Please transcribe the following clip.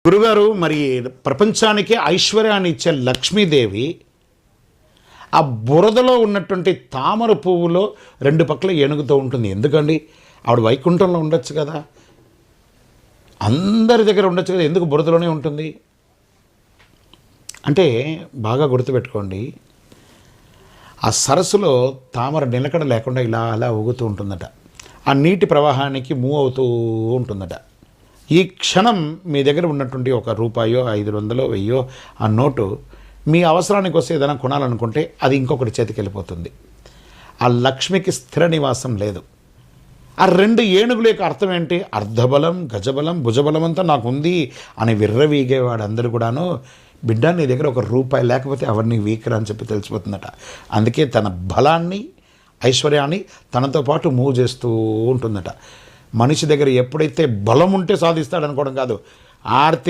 గురుగారు, మరి ప్రపంచానికి ఐశ్వర్యాన్ని ఇచ్చే లక్ష్మీదేవి ఆ బురదలో ఉన్నటువంటి తామర పువ్వులో రెండు పక్కల ఏనుగుతూ ఉంటుంది. ఎందుకండి? ఆవిడ వైకుంఠంలో ఉండొచ్చు కదా, అందరి దగ్గర ఉండొచ్చు కదా, ఎందుకు బురదలోనే ఉంటుంది అంటే బాగా గుర్తుపెట్టుకోండి. ఆ సరస్సులో తామర నిలకడ లేకుండా ఇలా అలా ఊగుతూ ఉంటుందట. ఆ నీటి ప్రవాహానికి మూవ్ అవుతూ ఉంటుందట. ఈ క్షణం మీ దగ్గర ఉన్నటువంటి ఒక రూపాయో 500 1000 ఆ నోటు మీ అవసరానికి వస్తే ఏదైనా కొనాలనుకుంటే అది ఇంకొకటి చేతికి వెళ్ళిపోతుంది. ఆ లక్ష్మికి స్థిర నివాసం లేదు. ఆ రెండు ఏనుగుల యొక్క అర్థం ఏంటి? అర్ధబలం, గజబలం, భుజబలం అంతా నాకు ఉంది అని విర్రవీగేవాడు అందరూ కూడాను. బిడ్డ, నీ దగ్గర ఒక రూపాయి లేకపోతే అవన్నీ వీకర్ అని చెప్పి తెలిసిపోతుందట. అందుకే తన బలాన్ని, ఐశ్వర్యాన్ని తనతో పాటు మూవ్ చేస్తూ ఉంటుందట. మనిషి దగ్గర ఎప్పుడైతే బలం ఉంటే సాధిస్తాడనుకోవడం కాదు, ఆర్థిక